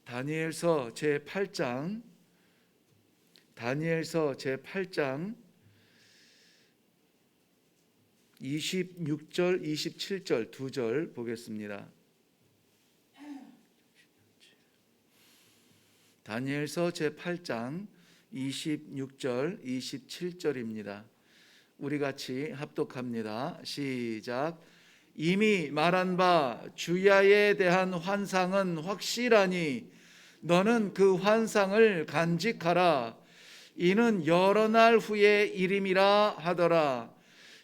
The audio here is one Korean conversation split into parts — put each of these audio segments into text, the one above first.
다니엘서 제8장 26절 27절 두 절 보겠습니다. 다니엘서 제8장 26절 27절입니다. 우리 같이 합독합니다. 시작. 이미 말한 바 주야에 대한 환상은 확실하니 너는 그 환상을 간직하라. 이는 여러 날 후의 일임이라 하더라.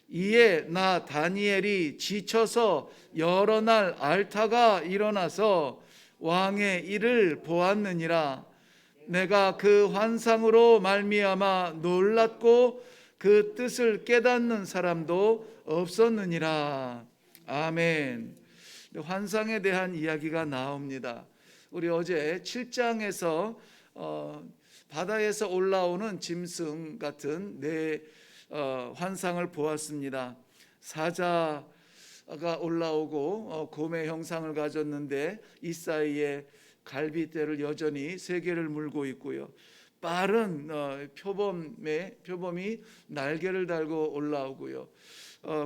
이에 나 다니엘이 지쳐서 여러 날 앓다가 일어나서 왕의 일을 보았느니라. 내가 그 환상으로 말미암아 놀랐고 그 뜻을 깨닫는 사람도 없었느니라. 아멘. 환상에 대한 이야기가 나옵니다. 우리 어제 7장에서 바다에서 올라오는 짐승 같은 환상을 보았습니다. 사자가 올라오고 곰의 형상을 가졌는데 이 사이에 갈빗대를 여전히 세 개를 물고 있고요. 빠른 표범이 날개를 달고 올라오고요.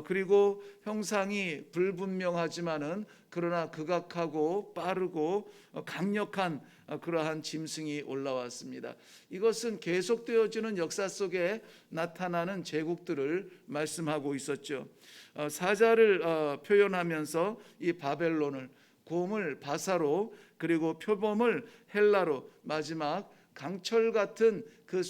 그리고 형상이 불분명하지만은 그러나 극악하고 빠르고 강력한 그러한 짐승이 올라왔습니다. 이것은 계속되어지는 역사 속에 나타나는 제국들을 말씀하고 있었죠. 사자를 표현하면서 이 바벨론을, 곰을 바사로, 그리고 표범을 헬라로, 마지막 강철 같은 그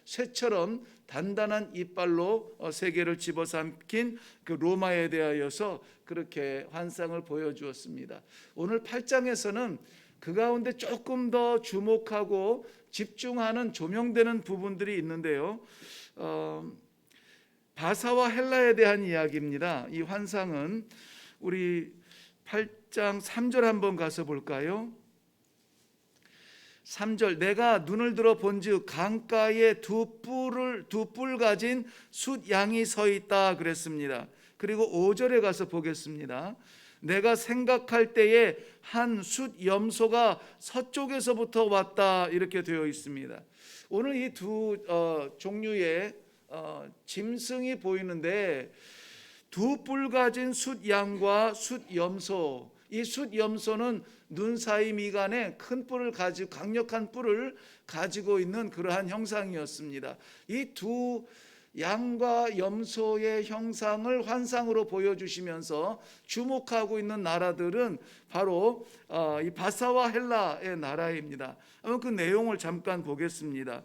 쇠처럼 단단한 이빨로 세계를 집어삼킨 그 로마에 대하여서 그렇게 환상을 보여주었습니다. 오늘 8장에서는 그 가운데 조금 더 주목하고 집중하는 조명되는 부분들이 있는데요. 바사와 헬라에 대한 이야기입니다. 이 환상은 우리 8장 3절 한번 가서 볼까요? 3절. 내가 눈을 들어 본즉 강가에 두 뿔 가진 숫 양이 서 있다 그랬습니다. 그리고 5절에 가서 보겠습니다. 내가 생각할 때에 한 숫 염소가 서쪽에서부터 왔다 이렇게 되어 있습니다. 오늘 이 두 종류의 짐승이 보이는데 두 뿔 가진 숫 양과 숫 염소, 이 숫 염소는 눈 사이 미간에 큰 뿔을 가지고 강력한 뿔을 가지고 있는 그러한 형상이었습니다. 이 두 양과 염소의 형상을 환상으로 보여주시면서 주목하고 있는 나라들은 바로 이 바사와 헬라의 나라입니다. 한번 그 내용을 잠깐 보겠습니다.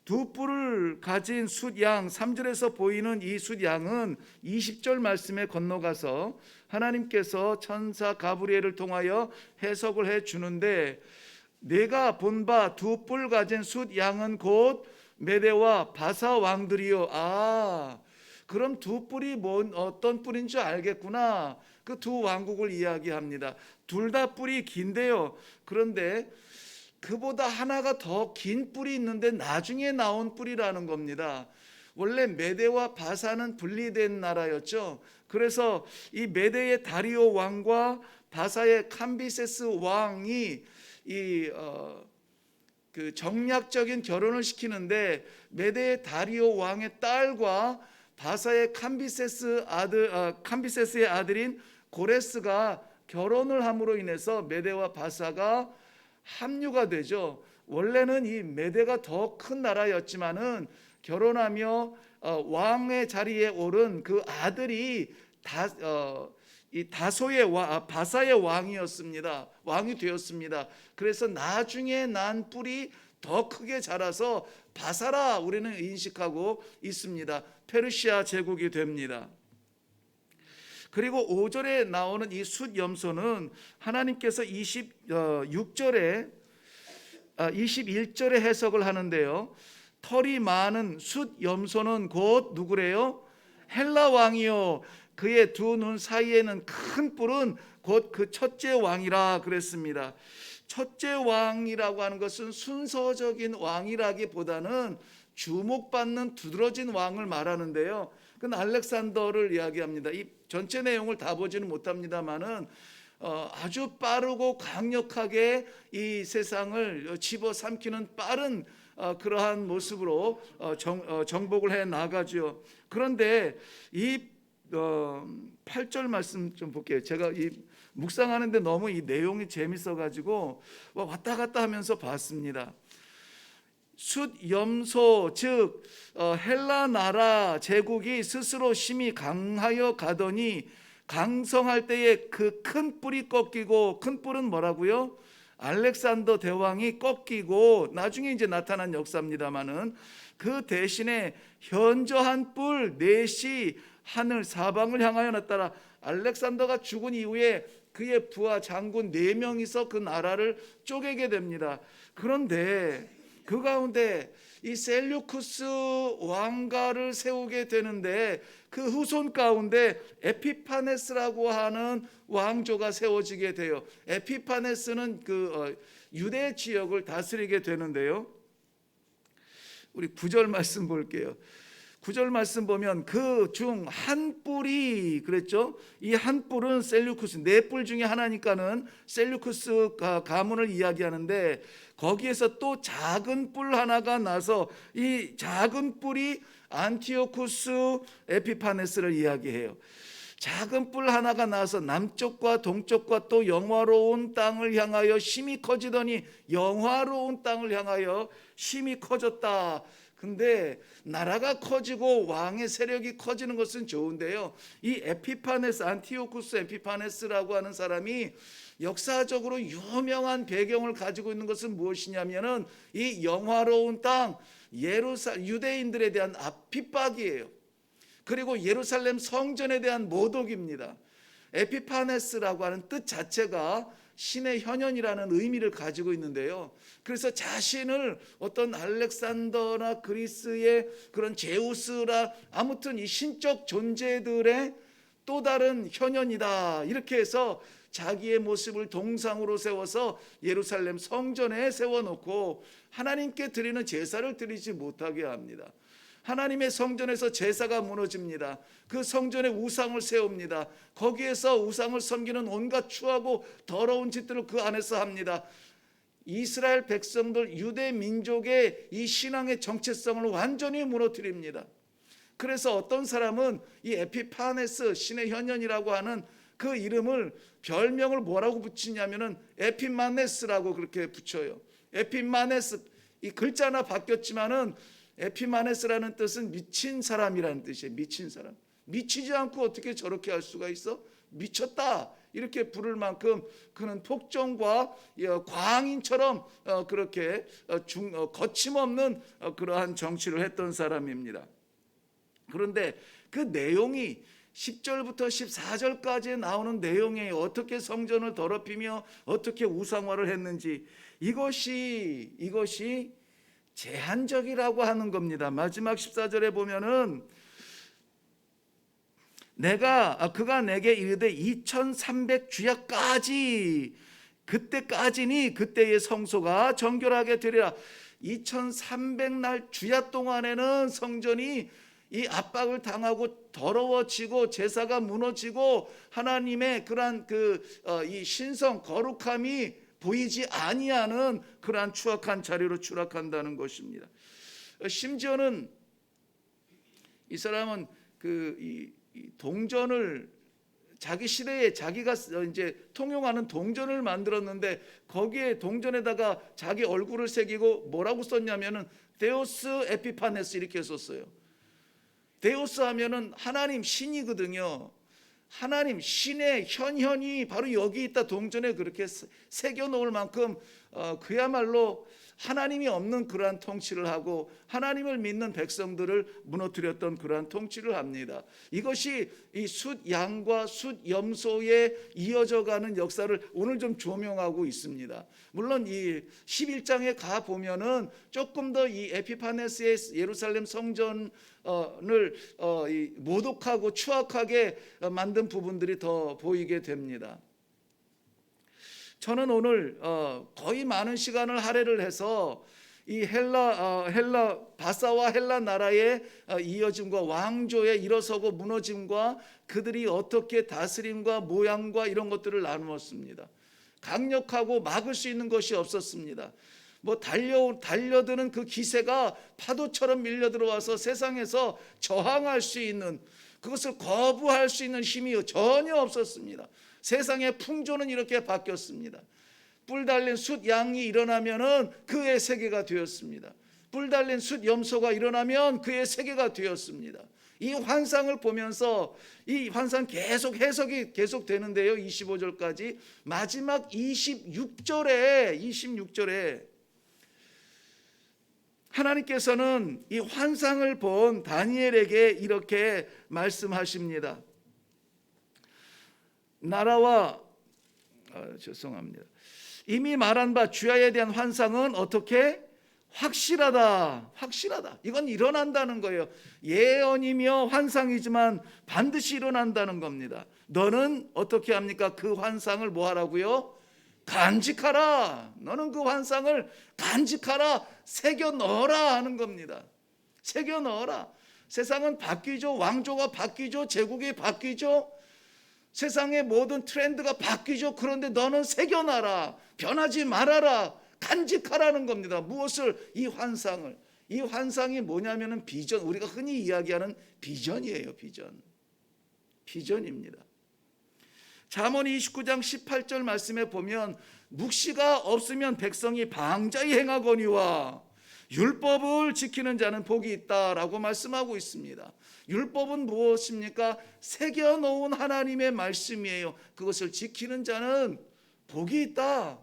두 뿔을 가진 숫양, 3절에서 보이는 이 숫양은 20절 말씀에 건너가서 하나님께서 천사 가브리엘을 통하여 해석을 해 주는데, 내가 본 바 두 뿔 가진 숫양은 곧 메대와 바사 왕들이요. 그럼 두 뿔이 어떤 뿔인 줄 알겠구나. 그 두 왕국을 이야기합니다. 둘 다 뿔이 긴데요. 그런데 그보다 하나가 더 긴 뿔이 있는데 나중에 나온 뿔이라는 겁니다. 원래 메대와 바사는 분리된 나라였죠. 그래서 이 메대의 다리오 왕과 바사의 캄비세스 왕이 그 정략적인 결혼을 시키는데, 메대의 다리오 왕의 딸과 바사의 캄비세스의 아들인 고레스가 결혼을 함으로 인해서 메대와 바사가 합류가 되죠. 원래는 이 메대가 더 큰 나라였지만은 결혼하며 왕의 자리에 오른 그 아들이 이 바사의 왕이 되었습니다. 그래서 나중에 난 뿔이 더 크게 자라서 바사라 우리는 인식하고 있습니다. 페르시아 제국이 됩니다. 그리고 5절에 나오는 이 숫 염소는 하나님께서 21절에 해석을 하는데요. 털이 많은 숫 염소는 곧 누구래요? 헬라 왕이요. 그의 두 눈 사이에는 큰 뿔은 곧 그 첫째 왕이라 그랬습니다. 첫째 왕이라고 하는 것은 순서적인 왕이라기보다는 주목받는 두드러진 왕을 말하는데요. 그건 알렉산더를 이야기합니다. 이 전체 내용을 다 보지는 못합니다만은 아주 빠르고 강력하게 이 세상을 집어삼키는 빠른 그러한 모습으로 정복을 해 나가죠. 그런데 이 8절 말씀 좀 볼게요. 제가 이 묵상하는데 너무 이 내용이 재밌어가지고 왔다 갔다 하면서 봤습니다. 숫 염소 즉 헬라 나라 제국이 스스로 심히 강하여 가더니 강성할 때에 그 큰 뿔이 꺾이고, 큰 뿔은 뭐라고요? 알렉산더 대왕이 꺾이고 나중에 이제 나타난 역사입니다마는, 그 대신에 현저한 뿔 넷이 하늘 사방을 향하여 났더라. 알렉산더가 죽은 이후에 그의 부하 장군 4명이서 그 나라를 쪼개게 됩니다. 그런데 그 가운데 이 셀류쿠스 왕가를 세우게 되는데, 그 후손 가운데 에피파네스라고 하는 왕조가 세워지게 돼요. 에피파네스는 그 유대 지역을 다스리게 되는데요. 우리 9절 말씀 볼게요. 9절 말씀 보면 그 중 한 뿔이 그랬죠. 이 한 뿔은 셀류쿠스, 4뿔 중에 하나니까는 셀류쿠스 가문을 이야기하는데, 거기에서 또 작은 뿔 하나가 나서 이 작은 뿔이 안티오쿠스 에피파네스를 이야기해요. 작은 뿔 하나가 나서 남쪽과 동쪽과 또 영화로운 땅을 향하여 심히 커지더니, 영화로운 땅을 향하여 심히 커졌다. 근데 나라가 커지고 왕의 세력이 커지는 것은 좋은데요, 이 에피파네스, 안티오쿠스 에피파네스라고 하는 사람이 역사적으로 유명한 배경을 가지고 있는 것은 무엇이냐면은 이 영화로운 땅 유대인들에 대한 핍박이에요. 그리고 예루살렘 성전에 대한 모독입니다. 에피파네스라고 하는 뜻 자체가 신의 현현이라는 의미를 가지고 있는데요, 그래서 자신을 어떤 알렉산더나 그리스의 그런 제우스라, 아무튼 이 신적 존재들의 또 다른 현현이다, 이렇게 해서 자기의 모습을 동상으로 세워서 예루살렘 성전에 세워놓고 하나님께 드리는 제사를 드리지 못하게 합니다. 하나님의 성전에서 제사가 무너집니다. 그 성전에 우상을 세웁니다. 거기에서 우상을 섬기는 온갖 추하고 더러운 짓들을 그 안에서 합니다. 이스라엘 백성들, 유대 민족의 이 신앙의 정체성을 완전히 무너뜨립니다. 그래서 어떤 사람은 이 에피파네스, 신의 현현이라고 하는 그 이름을, 별명을 뭐라고 붙이냐면은 에피마네스라고 그렇게 붙여요. 에피마네스, 이 글자 하나 바뀌었지만은 에피마네스라는 뜻은 미친 사람이라는 뜻이에요. 미친 사람. 미치지 않고 어떻게 저렇게 할 수가 있어? 미쳤다, 이렇게 부를 만큼 그는 폭정과 광인처럼 그렇게 거침없는 그러한 정치를 했던 사람입니다. 그런데 그 내용이 10절부터 14절까지 나오는 내용에 어떻게 성전을 더럽히며 어떻게 우상화를 했는지, 이것이 제한적이라고 하는 겁니다. 마지막 14절에 보면은 그가 내게 이르되 2300 주야까지, 그때까지니 그때의 성소가 정결하게 되리라. 2300날 주야 동안에는 성전이 이 압박을 당하고 더러워지고 제사가 무너지고 하나님의 그러한 이 신성 거룩함이 보이지 아니하는 그러한 추악한 자리로 추락한다는 것입니다. 심지어는 이 사람은 이 동전을, 자기 시대에 자기가 이제 통용하는 동전을 만들었는데, 거기에 동전에다가 자기 얼굴을 새기고 뭐라고 썼냐면은 데오스 에피파네스 이렇게 썼어요. 데오스 하면은 하나님, 신이거든요. 하나님, 신의 현현이 바로 여기 있다, 동전에 그렇게 새겨 놓을 만큼 그야말로 하나님이 없는 그러한 통치를 하고 하나님을 믿는 백성들을 무너뜨렸던 그러한 통치를 합니다. 이것이 이 숫 양과 숫 염소에 이어져 가는 역사를 오늘 좀 조명하고 있습니다. 물론 이 11장에 가 보면은 조금 더 이 에피파네스의 예루살렘 성전을 모독하고 추악하게 만든 부분들이 더 보이게 됩니다. 저는 오늘 거의 많은 시간을 할애를 해서 이 헬라 바사와 헬라 나라의 이어짐과 왕조의 일어서고 무너짐과 그들이 어떻게 다스림과 모양과 이런 것들을 나누었습니다. 강력하고 막을 수 있는 것이 없었습니다. 뭐 달려드는 그 기세가 파도처럼 밀려 들어와서 세상에서 저항할 수 있는, 그것을 거부할 수 있는 힘이 전혀 없었습니다. 세상의 풍조는 이렇게 바뀌었습니다. 뿔 달린 숫 양이 일어나면은 그의 세계가 되었습니다. 뿔 달린 숫 염소가 일어나면 그의 세계가 되었습니다. 이 환상을 보면서 이 환상 계속 해석이 계속 되는데요. 25절까지 마지막 26절에 하나님께서는 이 환상을 본 다니엘에게 이렇게 말씀하십니다. 이미 말한 바 주야에 대한 환상은 어떻게? 확실하다. 이건 일어난다는 거예요. 예언이며 환상이지만 반드시 일어난다는 겁니다. 너는 어떻게 합니까? 그 환상을 뭐 하라고요? 간직하라. 너는 그 환상을 간직하라. 새겨 넣어라 하는 겁니다. 새겨 넣어라. 세상은 바뀌죠. 왕조가 바뀌죠. 제국이 바뀌죠. 세상의 모든 트렌드가 바뀌죠. 그런데 너는 새겨놔라. 변하지 말아라. 간직하라는 겁니다. 무엇을? 이 환상을. 이 환상이 뭐냐면은 비전, 우리가 흔히 이야기하는 비전이에요. 비전입니다. 잠언 29장 18절 말씀에 보면 묵시가 없으면 백성이 방자히 행하거니와 율법을 지키는 자는 복이 있다라고 말씀하고 있습니다. 율법은 무엇입니까? 새겨놓은 하나님의 말씀이에요. 그것을 지키는 자는 복이 있다.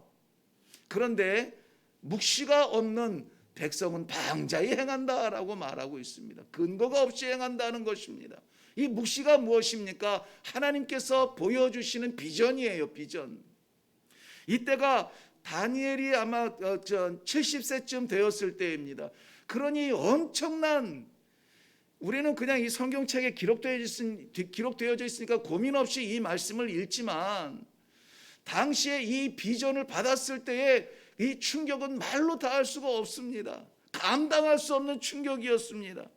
그런데 묵시가 없는 백성은 방자히 행한다라고 말하고 있습니다. 근거가 없이 행한다는 것입니다. 이 묵시가 무엇입니까? 하나님께서 보여주시는 비전이에요. 비전. 이때가 다니엘이 아마 70세쯤 되었을 때입니다. 그러니 엄청난, 우리는 그냥 이 성경책에 기록되어져 있으니까 고민 없이 이 말씀을 읽지만 당시에 이 비전을 받았을 때의 이 충격은 말로 다 할 수가 없습니다. 감당할 수 없는 충격이었습니다.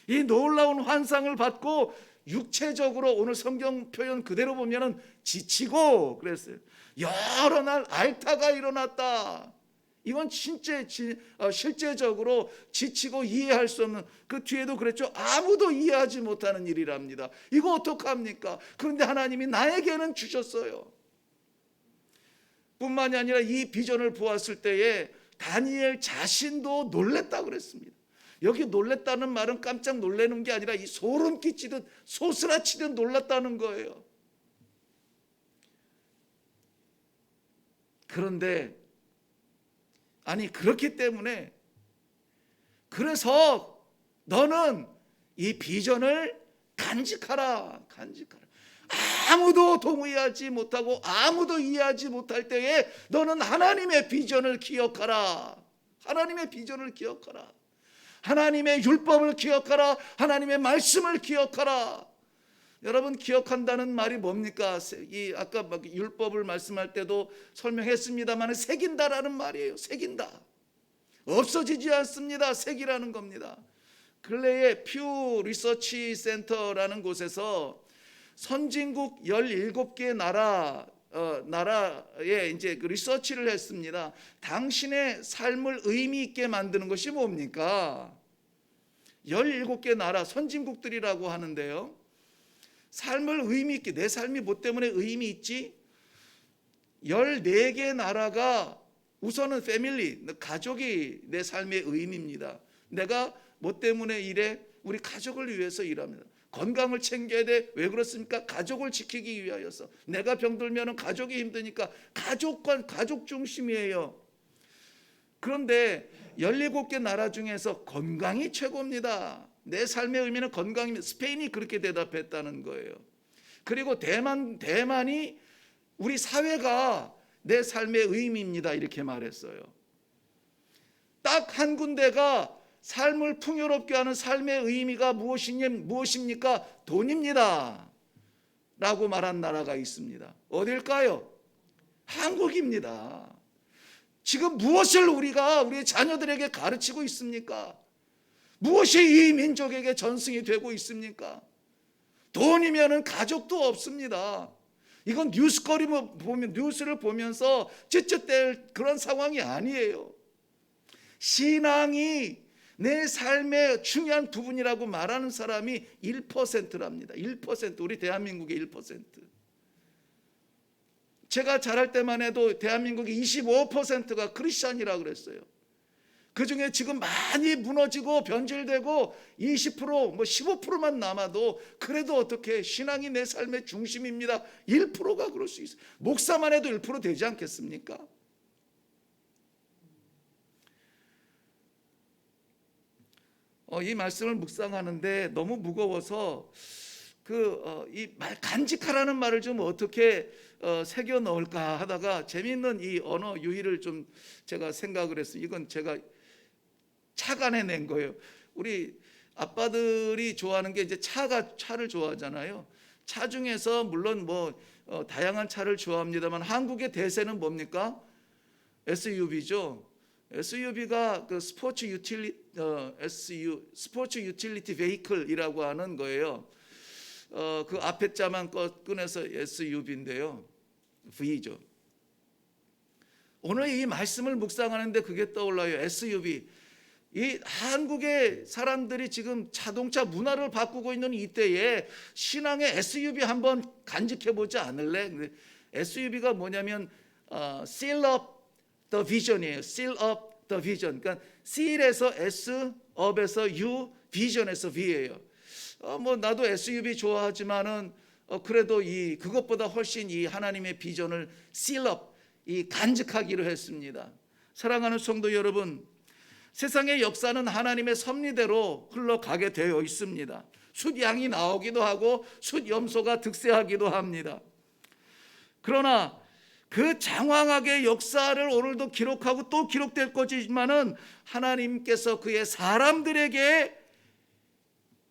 이 놀라운 환상을 받고 육체적으로, 오늘 성경 표현 그대로 보면은 지치고 그랬어요. 여러 날 알타가 일어났다. 이건 진짜 실제적으로 지치고 이해할 수 없는, 그 뒤에도 그랬죠. 아무도 이해하지 못하는 일이랍니다. 이거 어떡합니까? 그런데 하나님이 나에게는 주셨어요. 뿐만이 아니라 이 비전을 보았을 때에 다니엘 자신도 놀랬다 그랬습니다. 여기 놀랬다는 말은 깜짝 놀라는 게 아니라 이 소름 끼치듯 소스라치듯 놀랐다는 거예요. 그런데 그렇기 때문에, 그래서 너는 이 비전을 간직하라. 아무도 동의하지 못하고 아무도 이해하지 못할 때에 너는 하나님의 비전을 기억하라. 하나님의 율법을 기억하라. 하나님의 말씀을 기억하라. 여러분, 기억한다는 말이 뭡니까? 아까 율법을 말씀할 때도 설명했습니다만 새긴다라는 말이에요. 새긴다. 없어지지 않습니다. 새기라는 겁니다. 근래에 퓨 리서치 센터라는 곳에서 선진국 17개 나라에 이제 그 리서치를 했습니다. 당신의 삶을 의미 있게 만드는 것이 뭡니까? 17개 나라 선진국들이라고 하는데요. 삶을 의미 있게, 내 삶이 뭐 때문에 의미 있지? 14개 나라가 우선은 패밀리, 가족이 내 삶의 의미입니다. 내가 뭐 때문에 일해? 우리 가족을 위해서 일합니다. 건강을 챙겨야 돼. 왜 그렇습니까? 가족을 지키기 위하여서. 내가 병들면 가족이 힘드니까 가족 중심이에요. 그런데 17개 나라 중에서 건강이 최고입니다. 내 삶의 의미는 건강입니다. 스페인이 그렇게 대답했다는 거예요. 그리고 대만이 우리 사회가 내 삶의 의미입니다. 이렇게 말했어요. 딱 한 군데가 삶을 풍요롭게 하는 삶의 의미가 무엇입니까? 돈입니다. 라고 말한 나라가 있습니다. 어딜까요? 한국입니다. 지금 무엇을 우리가 우리의 자녀들에게 가르치고 있습니까? 무엇이 이 민족에게 전승이 되고 있습니까? 돈이면은 가족도 없습니다. 이건 뉴스를 보면서 쯧쯧댈 그런 상황이 아니에요. 신앙이 내 삶의 중요한 부분이라고 말하는 사람이 1%랍니다. 1%, 우리 대한민국의 1%. 제가 자랄 때만 해도 대한민국의 25%가 크리스찬이라고 그랬어요. 그 중에 지금 많이 무너지고 변질되고 20%, 뭐 15%만 남아도 그래도 어떻게 신앙이 내 삶의 중심입니다. 1%가 그럴 수 있어요. 목사만 해도 1% 되지 않겠습니까? 이 말씀을 묵상하는데 너무 무거워서 이 말 간직하라는 말을 좀 어떻게 새겨 넣을까 하다가 재미있는 이 언어 유희를 좀 제가 생각을 했어요. 이건 제가 차관에 낸 거예요. 우리 아빠들이 좋아하는 게 이제 차를 좋아하잖아요. 차 중에서 물론 뭐 다양한 차를 좋아합니다만 한국의 대세는 뭡니까? SUV죠. SUV가 그 스포츠 유틸리티 베이클이라고 하는 거예요. 그 앞에 자만 꺼내서 SUV인데요. V죠. 오늘 이 말씀을 묵상하는데 그게 떠올라요. SUV. 이 한국의 사람들이 지금 자동차 문화를 바꾸고 있는 이때에 신앙의 SUV 한번 간직해 보지 않을래? SUV가 뭐냐면 Seal up the vision이에요. Seal up the vision. 그러니까 Seal에서 S, up에서 U, vision에서 V예요. 뭐 나도 SUV 좋아하지만은 그래도 그것보다 훨씬 이 하나님의 비전을 seal up, 이 간직하기로 했습니다. 사랑하는 성도 여러분, 세상의 역사는 하나님의 섭리대로 흘러가게 되어 있습니다. 숫양이 나오기도 하고 숫염소가 득세하기도 합니다. 그러나 그 장황하게 역사를 오늘도 기록하고 또 기록될 거지만은 하나님께서 그의 사람들에게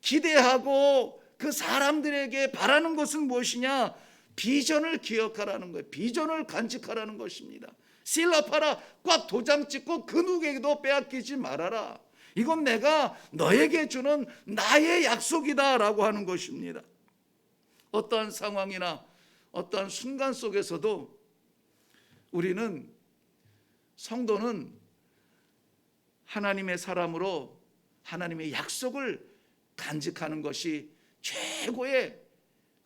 기대하고 그 사람들에게 바라는 것은 무엇이냐? 비전을 기억하라는 거예요. 비전을 간직하라는 것입니다. 실업하라, 꽉 도장 찍고 그 누구에게도 빼앗기지 말아라. 이건 내가 너에게 주는 나의 약속이다라고 하는 것입니다. 어떠한 상황이나 어떠한 순간 속에서도 우리는, 성도는 하나님의 사람으로 하나님의 약속을 간직하는 것이 최고의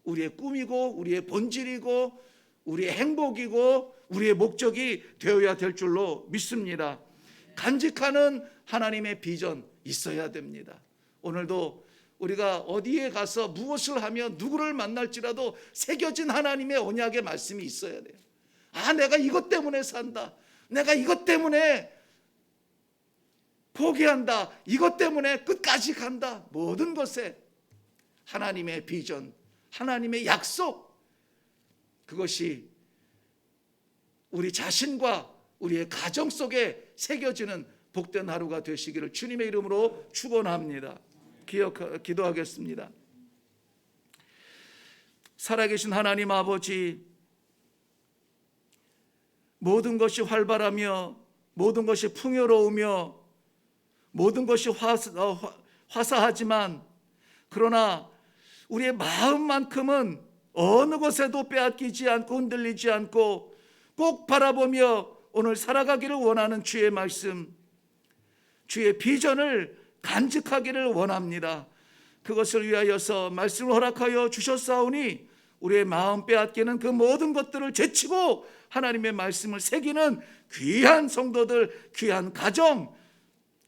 우리의 꿈이고 우리의 본질이고 우리의 행복이고 우리의 목적이 되어야 될 줄로 믿습니다. 간직하는 하나님의 비전 있어야 됩니다. 오늘도 우리가 어디에 가서 무엇을 하며 누구를 만날지라도 새겨진 하나님의 언약의 말씀이 있어야 돼요. 내가 이것 때문에 산다. 내가 이것 때문에 포기한다. 이것 때문에 끝까지 간다. 모든 것에 하나님의 비전, 하나님의 약속, 그것이 우리 자신과 우리의 가정 속에 새겨지는 복된 하루가 되시기를 주님의 이름으로 축원합니다. 기도하겠습니다. 살아계신 하나님 아버지, 모든 것이 활발하며 모든 것이 풍요로우며 모든 것이 화사하지만 그러나 우리의 마음만큼은 어느 것에도 빼앗기지 않고 흔들리지 않고 꼭 바라보며 오늘 살아가기를 원하는 주의 말씀, 주의 비전을 간직하기를 원합니다. 그것을 위하여서 말씀을 허락하여 주셨사오니 우리의 마음 빼앗기는 그 모든 것들을 제치고 하나님의 말씀을 새기는 귀한 성도들, 귀한 가정,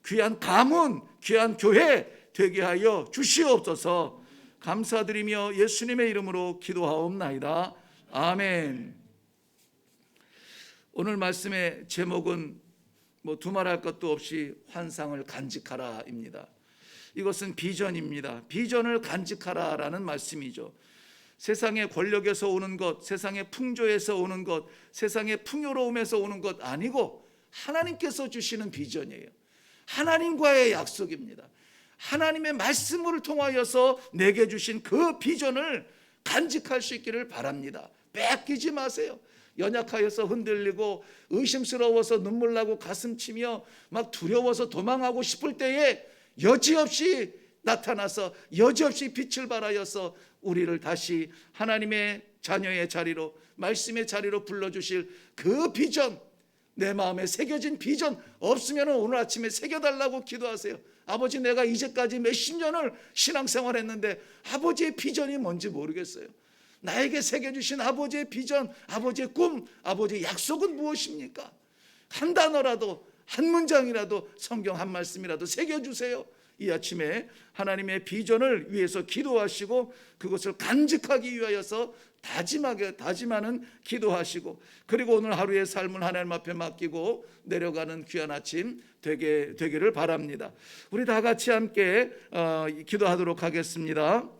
귀한 가문, 귀한 교회 되게 하여 주시옵소서. 감사드리며 예수님의 이름으로 기도하옵나이다. 아멘. 오늘 말씀의 제목은 두말할 것도 없이 환상을 간직하라입니다. 이것은 비전입니다. 비전을 간직하라라는 말씀이죠. 세상의 권력에서 오는 것, 세상의 풍조에서 오는 것, 세상의 풍요로움에서 오는 것 아니고 하나님께서 주시는 비전이에요. 하나님과의 약속입니다. 하나님의 말씀을 통하여서 내게 주신 그 비전을 간직할 수 있기를 바랍니다. 빼앗기지 마세요. 연약하여서 흔들리고 의심스러워서 눈물 나고 가슴 치며 막 두려워서 도망하고 싶을 때에 여지없이 나타나서 여지없이 빛을 발하여서 우리를 다시 하나님의 자녀의 자리로, 말씀의 자리로 불러주실 그 비전, 내 마음에 새겨진 비전 없으면 오늘 아침에 새겨달라고 기도하세요. 아버지, 내가 이제까지 몇십 년을 신앙생활했는데 아버지의 비전이 뭔지 모르겠어요. 나에게 새겨주신 아버지의 비전, 아버지의 꿈, 아버지의 약속은 무엇입니까? 한 단어라도, 한 문장이라도, 성경 한 말씀이라도 새겨주세요. 이 아침에 하나님의 비전을 위해서 기도하시고 그것을 간직하기 위하여서 다짐하는 기도하시고, 그리고 오늘 하루의 삶을 하나님 앞에 맡기고 내려가는 귀한 아침 되기를 바랍니다. 우리 다 같이 함께 기도하도록 하겠습니다.